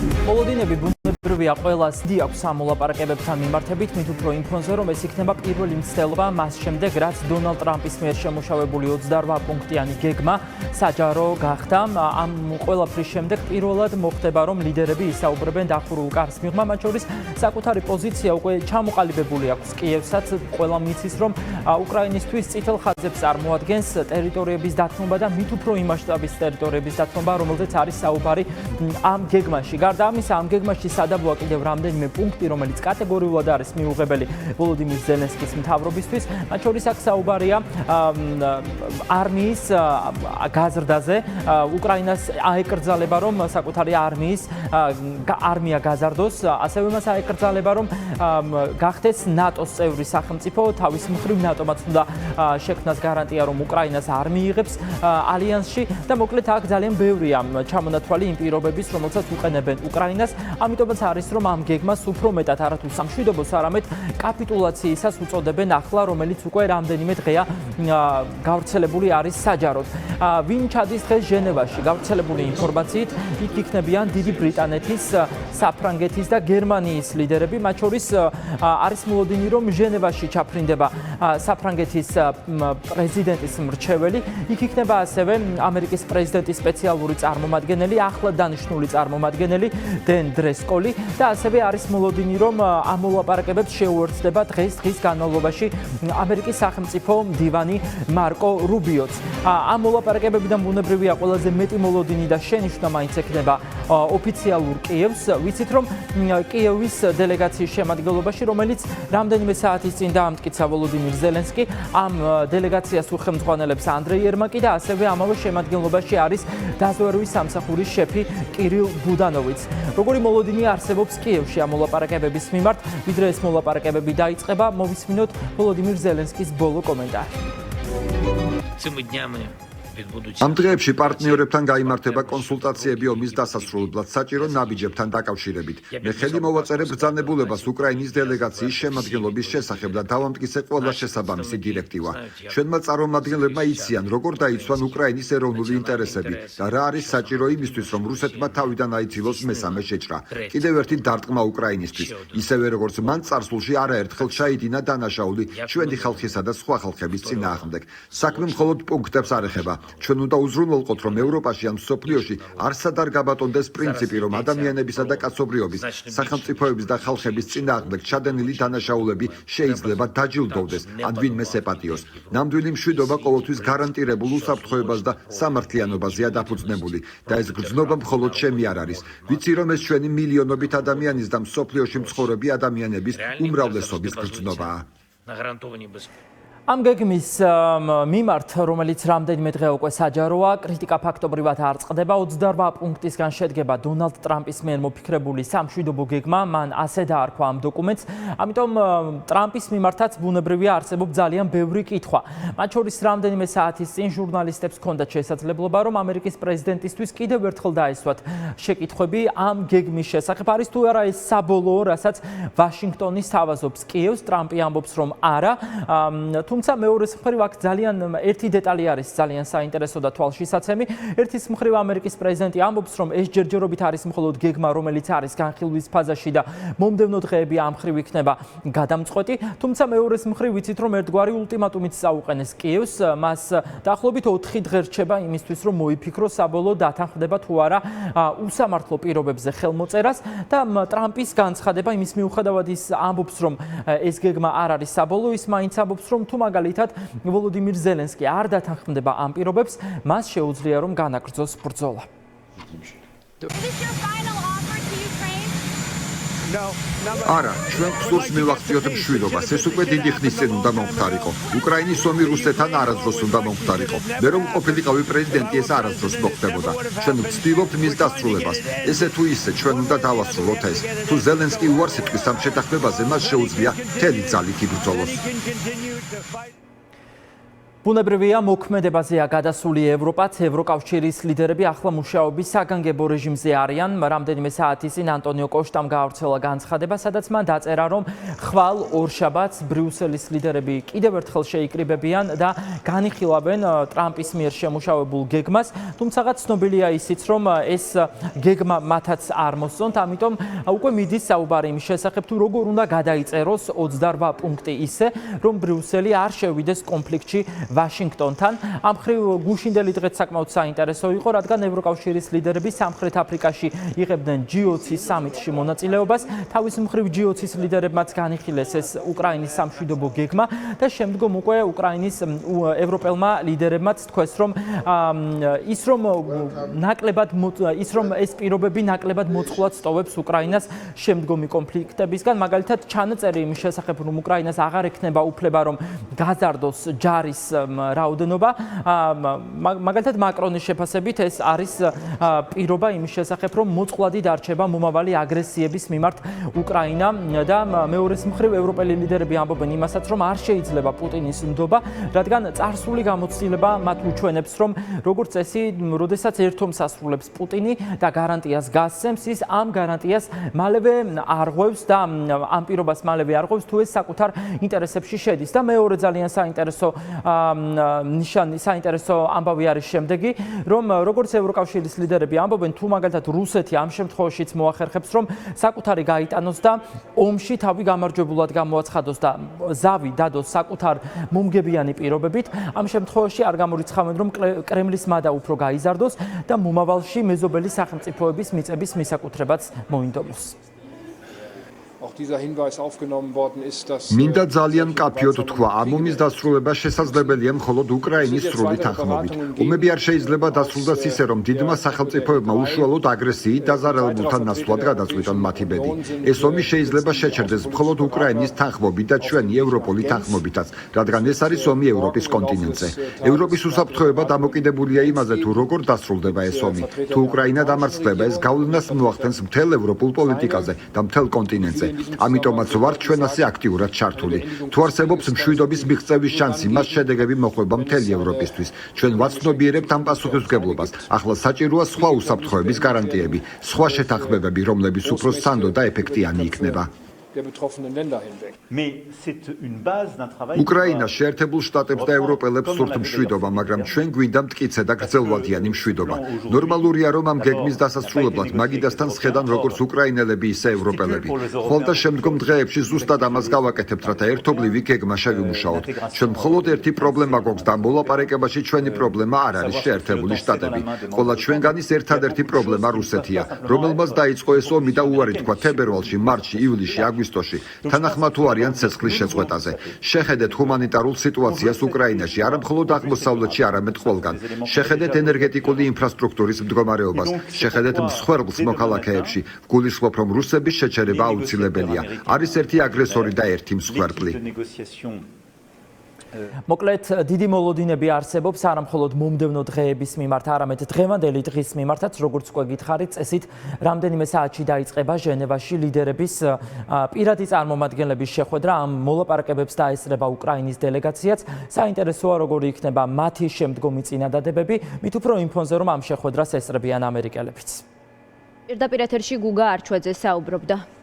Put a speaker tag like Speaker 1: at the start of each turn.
Speaker 1: მოლოდინები ბუნებრივია ყველას დიაქვს ამ მოლაპარაკებებთან მიმართებით, მით უფრო იმ ფონზე, რომ ეს იქნება პირველი მცდელობა მას შემდეგ, რაც დონალდ ტრამპის მიერ შემუშავებული 28 პუნქტიანი გეგმა საჯარო გახდა. ამ ყველაფრის შემდეგ პირველად მოხდება, რომ ლიდერები ისაუბრებენ დახურულ კარს მიღმა, მათ შორის საკუთარი პოზიცია უკვე ჩამოყალიბებული აქვს კიევსაც. ყველამ იცის, რომ უკრაინისთვის წითელ ხაზებს წარმოადგენს ტერიტორიების დათმობა და მით უფრო იმ მასშტაბის ტერიტორიების დათმობა, რომელზეც არის საუბარი ამ გეგმაში. გარდა ამისა, ამ გეგმაში სადაბოა კიდევ რამდენიმე პუნქტი, რომელიც კატეგორიულად არის მიუღებელი ვოლოდიმირ ზელენსკის მთავრობისთვის. მათ შორის აქ საუბარია არმიის გაზრდაზე, უკრაინას აეკრძალება, რომ საკუთარი არმია გაზარდოს, ასევე მას აეკრძალება, რომ გახდეს ნატოს წევრი სახელმწიფო, თავის მხრივ ნატომაც უნდა შექმნას გარანტია, რომ უკრაინას არ მიიღებს ალიანსში და მოკლედ აქ ძალიან ბევრია ჩამონათვალი იმ პირობების, რომელსაც უყენებენ უკრაინას. ამიტომაც არის, რომ ამ გეგმას უფრო მეტად არათუ სამშვიდობოს, არამედ კაპიტულაციისას უწოდებენ ახლა, რომელიც უკვე რამდენიმე დღეა გავრცელებული არის საჯაროდ. ვინ ჩადის დღეს ჟენევაში? გავრცელებული ინფორმაციით, იქ იქნებიან დიდი ბრიტანეთის, საფრანგეთის და გერმანიის ლიდერები. მათ შორის არის მოლოდინი, რომ ჟენევაში ჩაფრინდება საფრანგეთის პრეზიდენტის მრჩეველი. იქ იქნება ასევე ამერიკის პრეზიდენტის სპეციალური წარმომადგენელი, ახლად დანიშნული წარმომადგენელი დენ დრესკოლი და ასევე არის მოლოდინი, რომ ამ მოლაპარაკებებს შეუერთდება დღის განმავლობაში ამერიკის სახელმწიფო მდივანი მარკო რუბიოც. ამ მოლაპარაკებებიდან ბუნებრივია ყველაზე მეტი მოლოდინი და შენიშვნა მაინც ექნება ოფიციალურ კიევს. ვიცით, რომ კიევის დელეგაციის შემადგენლობაში, რომელიც რამდენიმე საათის წინ დაამტკიცა ვოლოდიმირ ზელენსკი, ამ დელეგაციას უხელმძღვანელებს ანდრეი ერმაკი და ასევე ამავე შემადგენლობაში არის დაზვერვის სამსახურის შეფი კირილ ბუდანოვიც. როგორი მოლოდინი არსებობს კიევში ამ მოლაპარაკებების მიმართ, ვიდრე ეს მოლაპარაკებები დაიწყება, მოვისმინოთ ვოლოდიმირ ზელენსკის ბოლო კომენტარი.
Speaker 2: ამ დღეებში პარტნიორებთან გაიმართება კონსულტაციები ომის დასასრულებლად საჭირო ნაბიჯებთან დაკავშირებით. მე ხელი მოვაწერე ბრძანებულებას უკრაინის დელეგაციის შემადგენლობის შესახებ და დავამტკიცე ყველა შესაბამისი დირექტივა. ჩვენმა წარმომადგენლებმა იციან, როგორ დაიცვან უკრაინის ეროვნული ინტერესები და რა არის საჭირო იმისთვის, რომ რუსეთმა თავიდან აიცილოს მესამე შეჭრა. კიდევ ერთი დარტყმა უკრაინისთვის, ისევე როგორც მან წარსულში არაერთხელ ჩაიდინა დანაშაული ჩვენი ხალხისა და სხვა ხალხების წინააღმდეგ. საქმე მხოლოდ პუნქტებს არ ეხება. ჩვენ უნდა უზრუნველყოთ, რომ ევროპაში ან მსოფლიოში არსად არ გაბატონდეს პრინციპი, რომ ადამიანებისა და კაცობრიობის, სახელმწიფოების და ხალხების წინააღმდეგ ჩადენილი დანაშაულები შეიძლება დაჯილდოვდეს, ან ვინმეს ეპატიოს. ნამდვილი მშვიდობა ყოველთვის გარანტირებულ უსაფრთხოებას და სამართლიანობაზეა დაფუძნებული და ეს გრძნობა მხოლოდ ჩემი არ არის. ვიცი, რომ ეს ჩვენი მილიონობით ადამიანის და მსოფლიოში მცხოვრები ადამიანების უმრავლესობის გრძნობაა.
Speaker 1: ამ გეგმის მიმართ, რომელიც რამდენიმე დღე უკვე საჯაროა, კრიტიკა ფაქტობრივად არ წყდება. 28 პუნქტისგან შედგება დონალდ ტრამპის მიერ მოფიქრებული სამშვიდობო გეგმა, მან ასე დაარქვა ამ დოკუმენტს. ამიტომ ტრამპის მიმართაც ბუნებრივია არსებობს ძალიან ბევრი კითხვა. მათ შორის რამდენიმე საათის წინ ჟურნალისტებს ჰქონდათ შესაძლებლობა, რომ ამერიკის პრეზიდენტისთვის კიდევ ერთხელ დაესვათ შეკითხვები ამ გეგმის შესახებ. არის თუ არა ეს საბოლოო, რასაც ვაშინგტონი სთავაზობს კიევს? ტრამპი ამბობს, რომ არა. თუმცა მეორეს მხრივ აქ ძალიან ერთი დეტალი არის ძალიან საინტერესო და თვალშისაცემი. ერთის მხრივ ამერიკის პრეზიდენტი ამბობს, რომ ეს ჯერჯერობით არის მხოლოდ გეგმა, რომელიც არის განხილვის ფაზაში და მომდევნო დღეები ამ მხრივ იქნება გადამწყვეტი. თუმცა მეორეს მხრივ ვიცით, რომ ერთგვარი ულტიმატუმით წაუყენეს კიევს. მას დაახლოებით 4 დღე რჩება იმისთვის, რომ მოიფიქროს საბოლოოდ დათანხმდება თუ არა უსამართლო პირობებზე ხელმოწერას და ტრამპის განცხადება იმის მიუხედავად ის ამბობს, რომ ეს გეგმა არ არის საბოლოო, ის მაინც ამბობს, რომ თუ მაგალითად ვოლოდიმირ ზელენსკი არ დათანხმდება ამ პირობებს, მას შეუძლია რომ განაგრძოს ბრძოლა.
Speaker 2: არა, ჩვენ გსურს მივახციოთ მშვიდობას. ეს უკვე დიდი ხნის წინ უნდა მომხდარიყო. უკრაინის ომი რუსეთთან არასდროს უნდა მომხდარიყო. მე რომ ყოფილიყავი პრეზიდენტი, ეს არასდროს მოხდებოდა. ჩვენ ვცდილობთ მის დასრულებას. ესე თუ ისე, ჩვენ უნდა დავასრულოთ ეს. თუ ზელენსკი უარს იტყვის ამ შეთანხმებაზე, მას შეუძლია მთელი ძალით იბრძოლოს.
Speaker 1: ბუნებრივია მოქმედებაზეა გადასული ევროპაც. ევროკავშირის ლიდერები ახლა მუშაობის საგანგებო რეჟიმზე არიან. რამდენიმე საათი წინ ანტონიო კოშტამ გაავრცელა განცხადება, სადაც მან დაწერა, რომ ხვალ ორშაბათს ბრიუსელის ლიდერები კიდევ ერთხელ შეიკრიბებიან და განიხილავენ ტრამპის მიერ შემუშავებულ გეგმას. თუმცა ცნობილია ისიც, რომ ეს გეგმა მათაც არ მოსწონთ, ამიტომ უკვე მიდის საუბარი იმის შესახებ, თუ როგორ უნდა გადაიწეროს 28 პუნქტი ისე, რომ ბრიუსელი არ შევიდეს კონფლიქტში ვაშინგტონთან. ამ მხრივ გუშინდელი დღეც საკმაოდ საინტერესო იყო, რადგან ევროკავშირის ლიდერები სამხრეთ აფრიკაში იღებდნენ G20 სამიტში მონაწილეობას. თავის მხრივ G20-ის ლიდერებმაც განიხილეს ეს უკრაინის სამშვიდობო გეგმა და შემდგომ უკვე უკრაინის ევროპელმა ლიდერებმაც თქვეს, რომ ეს პირობები ნაკლებად მოწყვლად სტოვებს უკრაინას შემდგომი კონფლიქტებისგან. მაგალითად, ჩანაწერი იმის შესახებ, რომ უკრაინას აღარ ექნება უფლება, რომ გაზარდოს ჯარის რაოდენობა. მაგალითად, მაკრონის შეფასებით ეს არის პირობა იმის შესახებ, რომ მოწყვლადი დარჩება მომავალი აგრესიების მიმართ უკრაინა და მეორეს მხრივ ევროპელი ლიდერები ამბობენ იმასაც, რომ არ შეიძლება პუტინის ნდობა, რადგან წარსული გამოცდილება მათ უჩვენებს, რომ როგორც წესი, როდესაც ერთომს ასრულებს პუტინი და გარანტიას გასცემს, ის ამ გარანტიას მალევე არღვევს და ამ პირობას მალევე არღვევს, თუ ეს საკუთარ ინტერესებში შედის. და მეორე ძალიან საინტერესო ამბავი არის შემდეგი, რომ როგორც ევროკავშირის ლიდერები ამბობენ, თუ მაგალითად რუსეთი ამ შემთხვევაშიც მოახერხებს, რომ საკუთარი გაიტანოს და ომში თავი გამარჯვებულად გამოაცხადოს და ზავი დადოს საკუთარ მომგებიანი პირობებით, ამ შემთხვევაში არ გამორიცხავენ, რომ კრემლის მადა უფრო გაიზარდოს და მომავალში მეზობელი სახელმწიფოების მიწების მისაკუთრებაც მოინდომოს.
Speaker 2: მინდა ძალიან მკაფიოდ თქვა, ამ ომის დასრულება შესაძლებელია მხოლოდ უკრაინის სრული თანხმობით. ომები არ შეიძლება დასრულდეს ისე, რომ დიდმა სახელმწიფოებმა უშუალოდ აგრესიით დაზარალებულთან ნაცვლად გადაწყვიტონ მათი ბედი. ეს ომი შეიძლება შეჩერდეს მხოლოდ უკრაინის თანხმობით და ჩვენი ევროპული თანხმობითაც, რადგან ეს არის ომი ევროპის კონტინენტზე. ევროპის უსაფრთხოება დამოკიდებულია იმაზე, თუ როგორ დასრულდება ეს ომი. თუ უკრაინა დამარცხდება, ეს გავლენას მოახდენს მთელ ევროპულ პოლიტიკაზე და მთელ კონტინენტზე. ამიტომაც ვართ ჩვენ ასე აქტიურად ჩართული. თუ არსებობს მშვიდობის მიღწევის შანსი, მას შედეგები მოხვება მთელი ევროპისთვის. ჩვენ ვაცნობიერებთ ამ პასუხისმგებლობას. ახლა საჭიროა სხვა უსაფრთხოების გარანტიები, სხვა შეთანხმებები, რომლებიც უფრო სანდო და ეფექტიანი იქნება. უკრაინა შეერთებულ შტატებს და ევროპელებს სურთ მშვიდობა, მაგრამ ჩვენ გვინდა მტკიცე და გრძელვადიანი მშვიდობა. ნორმალურია, რომ ამ გეგმის დასასრულებლად მაგიდასთან სხედან როგორც უკრაინელები, ისე ევროპელები. ხოლ და შემდგომ დღეებში ზუსტად ამას გავაკეთებთ, რათა ერთობლივი გეგმა შევიმუშაოთ. ჩვენ მხოლოდ ერთი პრობლემა გვაქვს და მოლაპარაკებაში ჩვენი პრობლემა არ არის შეერთებული შტატები. ყოლა ჩვენგანის ერთადერთი პრობლემა რუსეთია, რომელმაც დაიწყო ეს ომი და უარი თქვა თებერვალში, მარტში, ივლისში, აგვისტოში თანახმად უარიან ცეცხლის შეწყვეტაზე. შეხედეთ ჰუმანიტარულ სიტუაციას უკრაინაში, არა მხოლოდ აღმოსავლეთში, არამედ ყველგან. შეხედეთ ენერგეტიკული ინფრასტრუქტურის მდგომარეობას, შეხედეთ მსხვერპლს მოქალაქეებში. გულისხმობ, რომ რუსების შეჩერება აუცილებელია. არის ერთი აგრესორი და ერთი მსხვერპლი.
Speaker 1: მოკლედ, დიდი მოლოდინები არსებობს არა მხოლოდ მომდევნო დღეების მიმართ, არამედ დღევანდელი დღის მიმართაც, როგორც უკვე გითხარით, წესით რამდენიმე საათში დაიწყება ჟენევაში ლიდერების პირადი წარმომადგენლების შეხვედრა. ამ მოლაპარაკებებს დაესწრება უკრაინის დელეგაციაც. საინტერესოა, როგორი იქნება მათი შემდგომი წინადადებები, მით უფრო იმ ფონზე, რომ ამ შეხვედრას ესწრებიან ამერიკელებიც.
Speaker 3: პირდაპირ ეთერში გუგა არჩვაძე საუბრობდა.